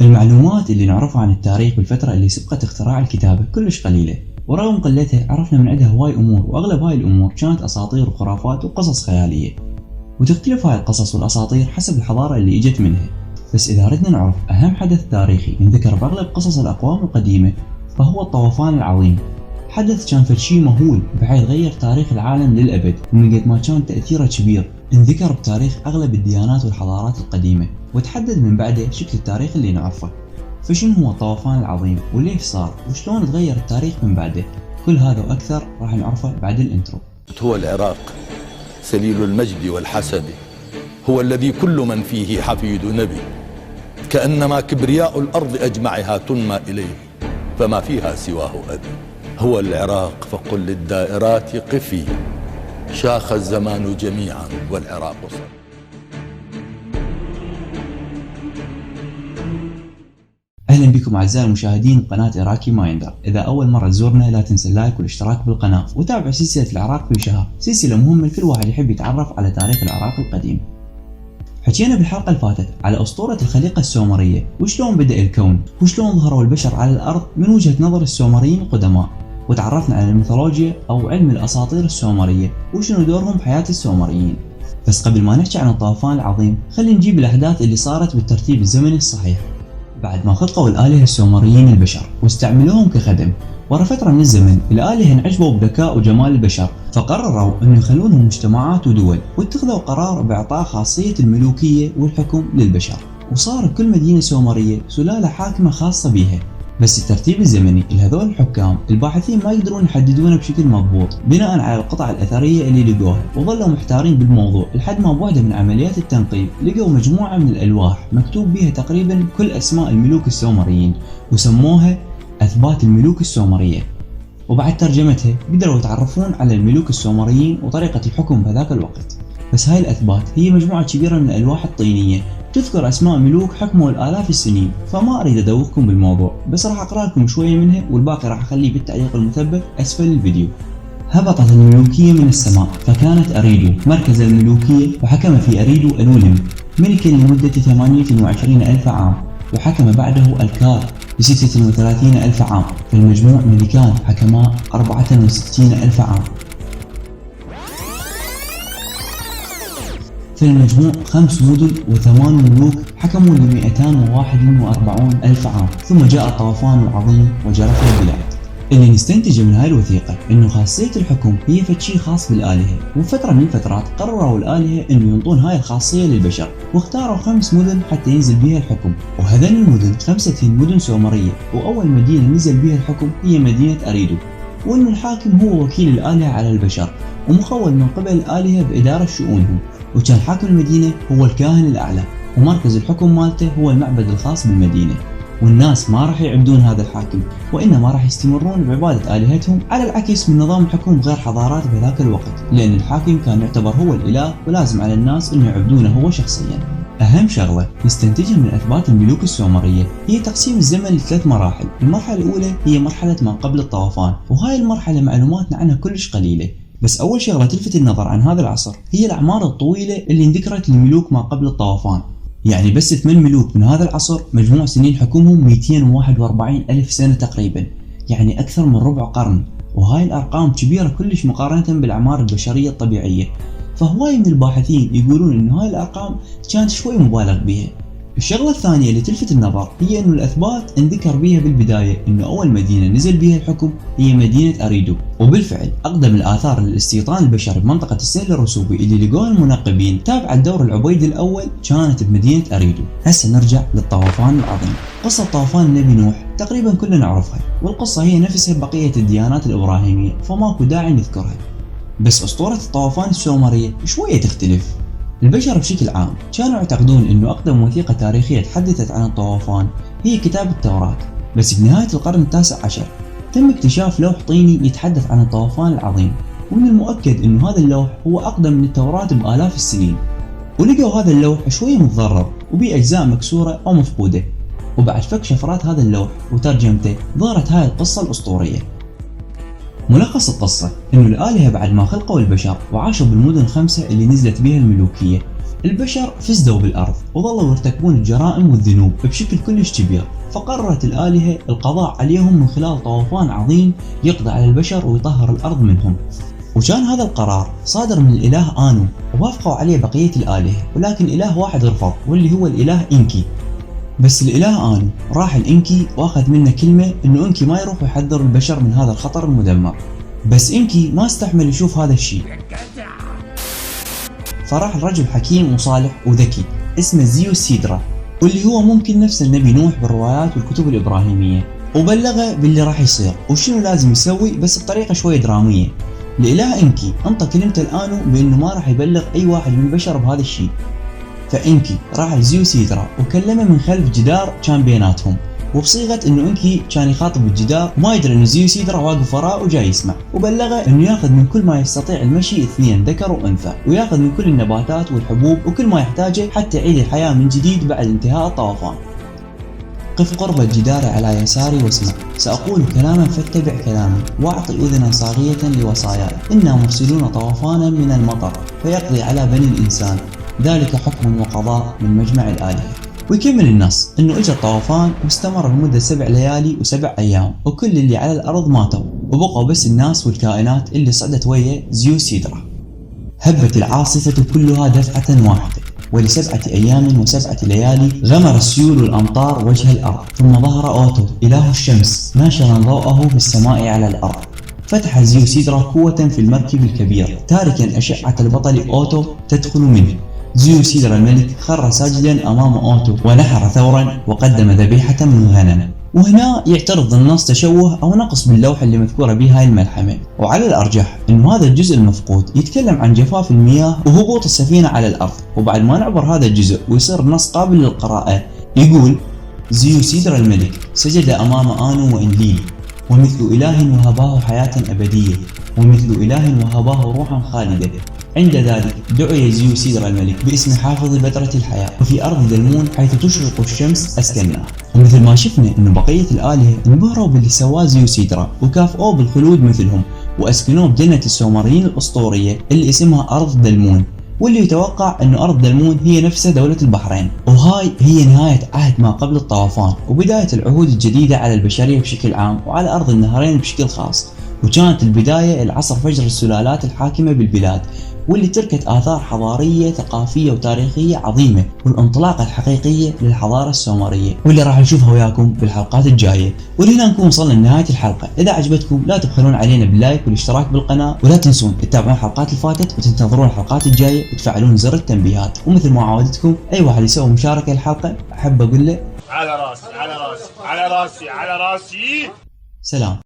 المعلومات اللي نعرفها عن التاريخ بالفترة اللي سبقت اختراع الكتابة كلش قليلة، ورغم قلتها عرفنا من عندها هواي أمور، وأغلب هاي الأمور كانت أساطير وخرافات وقصص خيالية، وتختلف هاي القصص والأساطير حسب الحضارة اللي إجت منها. بس إذا ردنا نعرف أهم حدث تاريخي انذكر بأغلب قصص الأقوام القديمة فهو الطوفان العظيم. حدث كان فشي مهول بحيث غير تاريخ العالم للأبد، ومن قد ما كان تأثيره كبير انذكر بتاريخ أغلب الديانات والحضارات القديمة، وتحدد من بعده شكل التاريخ اللي نعرفه. فشنو هو الطوفان العظيم وليش صار وشلون تغير التاريخ من بعده؟ كل هذا وأكثر راح نعرفه بعد الانترو. هو العراق سليل المجد والحسد، هو الذي كل من فيه حفيد نبي، كأنما كبرياء الأرض أجمعها تنمى إليه، فما فيها سواه أبي. هو العراق فقل للدائرات قفي، شاخ الزمان جميعا والعراق صار. أهلا بكم أعزائي المشاهدين بقناة إراكي مايندر. إذا أول مرة تزورنا لا تنسى اللايك والاشتراك بالقناة، وتابع سلسلة العراق في شهر، سلسلة مهمة لكل واحد يحب يتعرف على تاريخ العراق القديم. حكينا بالحلقة اللي فاتت على أسطورة الخليقة السومرية، وشلون بدأ الكون، وشلون ظهروا البشر على الأرض من وجهة نظر السومريين القدماء، وتعرفنا على الميثولوجيا أو علم الأساطير السومرية وشنو دورهم بحياة السومريين. بس قبل ما نحكي عن الطوفان العظيم خلينا نجيب الأحداث اللي صارت بالترتيب الزمني الصحيح. بعد ما خلقوا الآلهة السومريين البشر واستعملوهم كخدم، ورا فترة من الزمن الآلهة انعجبوا بذكاء وجمال البشر، فقرروا انه يخلونهم مجتمعات ودول، واتخذوا قرار باعطاء خاصية الملوكية والحكم للبشر، وصار كل مدينة سومرية سلالة حاكمة خاصة بيها. بس الترتيب الزمني لهذول الحكام الباحثين ما يقدرون يحددونه بشكل مضبوط بناء على القطع الأثرية اللي لقوها، وظلوا محتارين بالموضوع لحد ما بوحدة من عمليات التنقيب لقوا مجموعة من الألواح مكتوب بها تقريبا كل أسماء الملوك السومريين، وسموها أثبات الملوك السومرية. وبعد ترجمتها قدروا يتعرفون على الملوك السومريين وطريقة الحكم بهذاك الوقت. بس هاي الأثبات هي مجموعة كبيرة من الألواح الطينية تذكر أسماء ملوك حكموا الآلاف السنين، فما أريد أدوخكم بالموضوع، بس راح أقرأ لكم شوية منها والباقي راح أخليه بالتعليق المثبت أسفل الفيديو. هبطت الملوكية من السماء فكانت أريدو مركز الملوكية، وحكم في أريدو ألولم ملكا لمدة 28,000 عام، وحكم بعده الكار ب36,000 عام، في المجموع ملكان حكما 64,000 عام. في المجموع 5 مدن و8 ملوك حكموا ل241,000 عام، ثم جاء الطوفان العظيم وجرف البلاد. اللي نستنتجه من هاي الوثيقة انه خاصية الحكم هي فشي خاص بالآلهة، وفترة من الفترات قرروا الآلهة انه ينطون هاي الخاصية للبشر، واختاروا 5 مدن حتى ينزل بها الحكم، وهذين المدن 5 مدن سومرية، واول مدينة نزل بها الحكم هي مدينة أريدو، وانه الحاكم هو وكيل الآلهة على البشر، ومخول من قبل الآلهة بإدارة شؤونهم، وكان حاكم المدينة هو الكاهن الأعلى، ومركز الحكم مالته هو المعبد الخاص بالمدينة. والناس ما راح يعبدون هذا الحاكم، وإنما راح يستمرون بعبادة آلهتهم، على العكس من نظام الحكم غير حضارات بذاك الوقت، لأن الحاكم كان يعتبر هو الإله ولازم على الناس إنه يعبدونه هو شخصيا. أهم شغلة نستنتجها من أثبات الملوك السومرية هي تقسيم الزمن ل3 مراحل. المرحلة الأولى هي مرحلة ما قبل الطوفان، وهاي المرحلة معلوماتنا عنها كلش قليلة. بس أول شغلة تلفت النظر عن هذا العصر هي الأعمار الطويلة اللي انذكرت للملوك ما قبل الطوفان. يعني بس 8 ملوك من هذا العصر مجموع سنين حكمهم 241,000 سنة تقريبا، يعني أكثر من ربع قرن، وهاي الأرقام كبيرة كلش مقارنة بالأعمار البشرية الطبيعية. فهواي من الباحثين يقولون إن هاي الأرقام كانت شوي مبالغ بها. الشغلة الثانية اللي تلفت النظر هي إنه الأثبات انذكر بها بالبداية إنه أول مدينة نزل بها الحكم هي مدينة أريدو، وبالفعل أقدم الآثار للاستيطان البشري بمنطقة السهل الرسوبي اللي لقوها المنقبين تابعة الدور العبيدي الأول كانت بمدينة أريدو. هسه نرجع للطوفان العظيم. قصة طوفان النبي نوح تقريبا كلنا نعرفها، والقصة هي نفسها بقية الديانات الإبراهيمية، فماكو داعي نذكرها. بس أسطورة الطوفان السومرية شوية تختلف. البشر بشكل عام كانوا يعتقدون انه اقدم وثيقة تاريخية تحدثت عن الطوفان هي كتاب التوراة، بس بنهاية القرن التاسع عشر تم اكتشاف لوح طيني يتحدث عن الطوفان العظيم، ومن المؤكد انه هذا اللوح هو اقدم من التوراة بآلاف السنين. ولقوا هذا اللوح شوية متضرر وبيه اجزاء مكسورة او مفقودة، وبعد فك شفرات هذا اللوح وترجمته ظهرت هاي القصة الاسطورية. ملخص القصة انه الآلهة بعد ما خلقوا البشر وعاشوا بالمدن 5 اللي نزلت بها الملوكية، البشر فسدوا بالأرض وظلوا يرتكبون الجرائم والذنوب بشكل كلش كبير، فقررت الآلهة القضاء عليهم من خلال طوفان عظيم يقضي على البشر ويطهر الأرض منهم. وكان هذا القرار صادر من الإله آنو، ووافقوا عليه بقية الآلهة، ولكن إله واحد رفض واللي هو الإله إنكي. بس الإله آنو راح الإنكي واخذ منه كلمة إنه إنكي ما يروح يحذر البشر من هذا الخطر المدمر، بس إنكي ما استحمل يشوف هذا الشيء، فراح الرجل حكيم وصالح وذكي اسمه زيوسيدرا، واللي هو ممكن نفس النبي نوح بالروايات والكتب الإبراهيمية، وبلغه باللي راح يصير وشنو لازم يسوي بس بطريقة شوي درامية. الإله إنكي انطى كلمته الآنو بأنه ما راح يبلغ أي واحد من البشر بهذا الشيء، فإنكي راح لزيوسيدرا وكلمه من خلف جدار كان بيناتهم، وبصيغة انه إنكي كان يخاطب الجدار وما يدري انه زيوسيدرا واقف وراه وجاي يسمع، وبلغه انه ياخذ من كل ما يستطيع المشي 2 ذكر وانثى، وياخذ من كل النباتات والحبوب وكل ما يحتاجه حتى يعيد الحياة من جديد بعد انتهاء الطوفان. قف قرب الجدار على يساري واسمع، سأقول كلاما فاتبع كلامي، واعطي أذنا صاغية لوصاياي، إنا مرسلون طوفانا من المطر فيقضي على بني الإنسان، ذلك حكم وقضاء من مجمع الآلهة. ويكمل النص انه اجى الطوفان واستمر لمدة 7 ليالي و7 ايام، وكل اللي على الارض ماتوا وبقوا بس الناس والكائنات اللي صعدت ويا زيوسيدرا. هبت العاصفة كلها دفعة واحدة، ول7 ايام و7 ليالي غمر السيول والامطار وجه الارض، ثم ظهر اوتو اله الشمس ناشرا ضوءه في السماء على الارض. فتح زيوسيدرا قوة في المركب الكبير تاركا أشعة البطل أوتو تدخل منه. زيوسيدرا الملك خر ساجدا أمام أوتو ونحر ثورا وقدم ذبيحة من غنم. وهنا يعترض النص تشوه أو نقص باللوحة اللي مذكورة بها هاي الملحمة، وعلى الأرجح أنه هذا الجزء المفقود يتكلم عن جفاف المياه وهبوط السفينة على الأرض. وبعد ما نعبر هذا الجزء ويصير النص قابل للقراءة، يقول زيوسيدرا الملك سجد أمام آنو وإنليل، ومثل إله وهباه حياة أبدية، ومثل إله وهباه روحا خالدة. عند ذلك دعي زيوسيدرا الملك باسم حافظ بترة الحياة، وفي أرض دلمون حيث تشرق الشمس أسكناه. ومثل ما شفنا إنه بقية الآلهة انبهروا باللي سواه زيوسيدرا وكافئوه بالخلود مثلهم، وأسكنوه بجنة السومريين الأسطورية اللي اسمها أرض دلمون، واللي يتوقع انه ارض دلمون هي نفسها دولة البحرين. وهاي هي نهاية عهد ما قبل الطوفان وبداية العهود الجديدة على البشرية بشكل عام وعلى ارض النهرين بشكل خاص. وكانت البداية العصر فجر السلالات الحاكمة بالبلاد، واللي تركت آثار حضارية ثقافية وتاريخية عظيمة، والانطلاقة الحقيقية للحضارة السومرية، واللي راح نشوفها وياكم بالحلقات الجاية. ولهنا نكون وصلنا لنهاية الحلقة. إذا عجبتكم لا تبخلون علينا باللايك والاشتراك بالقناة، ولا تنسون تتابعون الحلقات اللي فاتت وتنتظرون الحلقات الجاية وتفعلون زر التنبيهات. ومثل ما عودتكم أي واحد يسوي مشاركة الحلقة أحب أقول له على راسي على راسي على راسي على راسي. سلام.